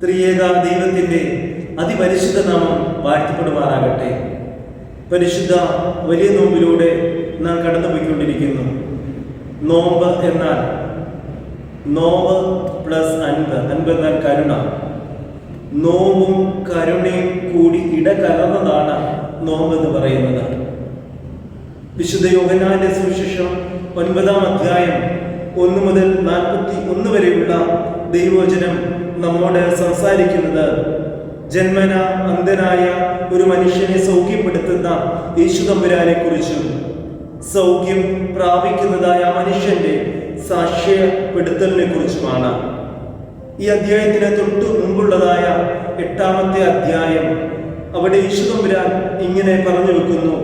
ത്രിയേക ദൈവത്തിൻ്റെ അതിപരിശുദ്ധ നാമം വാഴ്ത്തപ്പെടുമാറാകട്ടെ. പരിശുദ്ധ വലിയ നോമ്പിലൂടെ നാം കടന്നുപോയിക്കൊണ്ടിരിക്കുന്നു. നോമ്പ് എന്നാൽ നോമ്പ് പ്ലസ് അൻപ്, അൻപ് എന്നാൽ കരുണ. നോമ്പും കരുണയും കൂടി ഇടകലർന്നതാണ് നോമ്പെന്ന് പറയുന്നത്. വിശുദ്ധ യോഹന്നാന്റെ സുവിശേഷം 9-ാം അധ്യായം 1 മുതൽ 41 വരെയുള്ള ദൈവവചനം നമ്മോട് സംസാരിക്കുന്നത് ജന്മന അന്ധനായ ഒരു മനുഷ്യനെ സൗഖ്യപ്പെടുത്തുന്ന യേശു തമ്പുരാനെ കുറിച്ചും സൗഖ്യം പ്രാപിക്കുന്നതായ മനുഷ്യന്റെ സാക്ഷ്യപ്പെടുത്തലിനെ കുറിച്ചുമാണ്. ഈ അധ്യായത്തിന് തൊട്ടു മുമ്പുള്ളതായ 8-ാമത്തെ അധ്യായം, അവിടെ യേശു തമ്പുരാൻ ഇങ്ങനെ പറഞ്ഞു വെക്കുന്നു: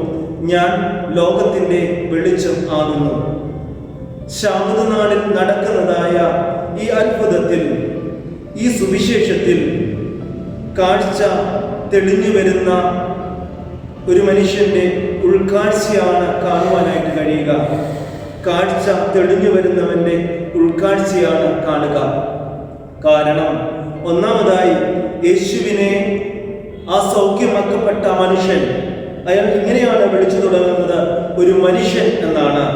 ഞാൻ ലോകത്തിന്റെ വെളിച്ചം ആകുന്നു. ശാബത്ത് നാളിൽ നടക്കുന്നതായ ഈ അത്ഭുതത്തിൽ, ഈ സുവിശേഷത്തിൽ കാഴ്ച തെളിഞ്ഞു വരുന്ന ഒരു മനുഷ്യന്റെ ഉൾക്കാഴ്ചയാണ് കാണുവാനായിട്ട് കഴിയുക. കാഴ്ച തെളിഞ്ഞു വരുന്നവന്റെ ഉൾക്കാഴ്ചയാണ് കാണുക. കാരണം ഒന്നാമതായി യേശുവിനെ ആ സൗഖ്യമാക്കപ്പെട്ട മനുഷ്യൻ, അയാൾ ഇങ്ങനെയാണ് വിളിച്ചു തുടങ്ങുന്നത്, ഒരു മനുഷ്യൻ എന്നാണ്.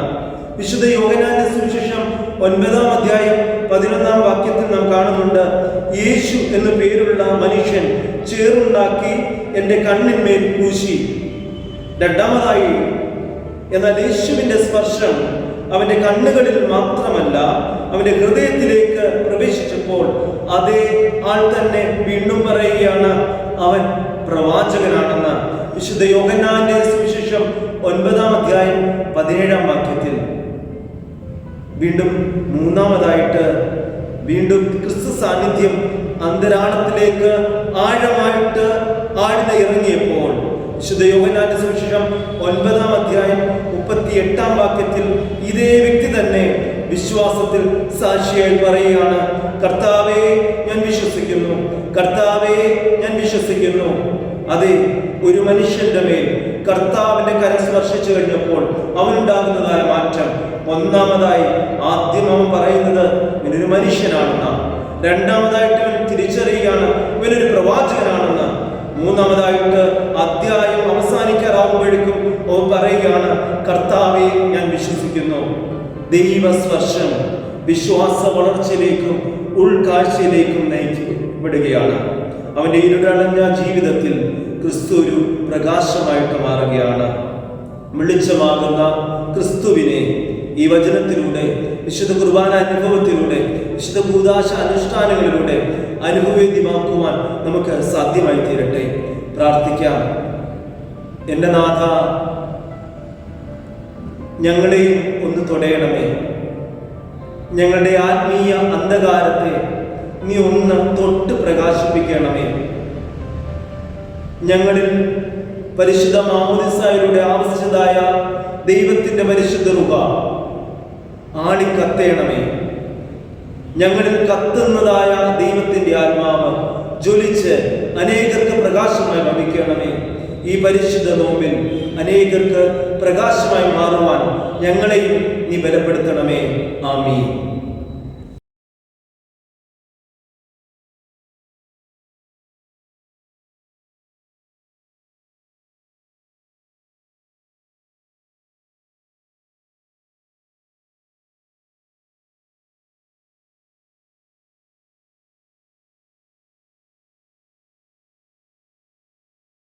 വിശുദ്ധ യോഹന്നാന്റെ സുവിശേഷം 9-ാം അധ്യായം 11-ാം വാക്യത്തിൽ നാം കാണുന്നുണ്ട്: യേശു എന്നു പേരുള്ള മനുഷ്യൻ ചേറുണ്ടാക്കി എൻ്റെ കണ്ണിന്മേൽ പൂശി. രണ്ടാമതായി, എന്നാൽ യേശുവിന്റെ സ്പർശം അവന്റെ കണ്ണുകളിൽ മാത്രമല്ല, അവന്റെ ഹൃദയത്തിലേക്ക് പ്രവേശിച്ചപ്പോൾ അതേ ആൾ തന്നെ വീണ്ടും പറയുകയാണ്, അവൻ പ്രവാചകനാണെന്ന്. വിശുദ്ധ യോഹന്നാന്റെ സുവിശേഷം 9-ാം അധ്യായം 17-ാം വാക്യത്തിൽ. വീണ്ടും മൂന്നാമതായിട്ട് വീണ്ടും ക്രിസ്തു സാന്നിധ്യം അന്തരാളത്തിലേക്ക് ആഴമായിട്ട് ആഴ്ന്ന് ഇറങ്ങിയപ്പോൾ വിശുദ്ധ യോഹന്നാന്റെ സുവിശേഷം 9-ാം അധ്യായം 38-ാം വാക്യത്തിൽ ഇതേ വ്യക്തി തന്നെ വിശ്വാസത്തിൽ സാക്ഷിയായി പറയുകയാണ്: കർത്താവേ, ഞാൻ വിശ്വസിക്കുന്നു, കർത്താവേ, ഞാൻ വിശ്വസിക്കുന്നു. അതെ, ഒരു മനുഷ്യന്റെ മേൽ കർത്താവിന്റെ കരം സ്പർശിച്ചു കഴിഞ്ഞപ്പോൾ അവനുണ്ടാകുന്നതായ മാറ്റം, ഒന്നാമതായി ആദ്യം അവൻ പറയുന്നത് ഇവനൊരു മനുഷ്യനാണെന്ന്. രണ്ടാമതായിട്ട് അവൻ തിരിച്ചറിയുകയാണ് ഇവനൊരു പ്രവാചകനാണെന്ന്. മൂന്നാമതായിട്ട് അധ്യായം അവസാനിക്കാറാവുമ്പോഴേക്കും അവൻ പറയുകയാണ്: കർത്താവെ, ഞാൻ വിശ്വസിക്കുന്നു. ദൈവസ്പർശം വിശ്വാസ വളർച്ചയിലേക്കും ഉൾക്കാഴ്ചയിലേക്കും നയിക്കപ്പെടുകയാണ്. അവന്റെ ഇരുടടഞ്ഞ ജീവിതത്തിൽ ക്രിസ്തു ഒരു പ്രകാശമായിട്ട് മാറുകയാണ്. വെളിച്ചമാകുന്ന ക്രിസ്തുവിനെ ഈ വചനത്തിലൂടെ, വിശുദ്ധ കുർബാന അനുഭവത്തിലൂടെ, വിശുദ്ധ കൂദാശ അനുഷ്ഠാനങ്ങളിലൂടെ അനുഭവേദ്യമാക്കുവാൻ നമുക്ക് സാധ്യമായി തീരട്ടെ. പ്രാർത്ഥിക്കാം. എൻ്റെ നാഥ, ഞങ്ങളെയും ഒന്ന് തൊടയണമേ. ഞങ്ങളുടെ ആത്മീയ അന്ധകാരത്തെ നീ ഒന്ന് തൊട്ട് പ്രകാശിപ്പിക്കണമേ. ഞങ്ങളിൽ പരിശുദ്ധ മാമോദിസായിലൂടെ ആവശ്യതായ ദൈവത്തിന്റെ പരിശുദ്ധ രൂപ ആളിക്കത്തേണമേ. ഞങ്ങളിൽ കത്തുന്നതായ ദൈവത്തിന്റെ ആത്മാവ് ജ്വലിച്ച് അനേകർക്ക് പ്രകാശമായി ഭവിക്കണമേ. ഈ പരിശുദ്ധ നോമ്പിൽ അനേകർക്ക് പ്രകാശമായി മാറുവാൻ ഞങ്ങളെയും നീ ബലപ്പെടുത്തണമേ. ആമീൻ.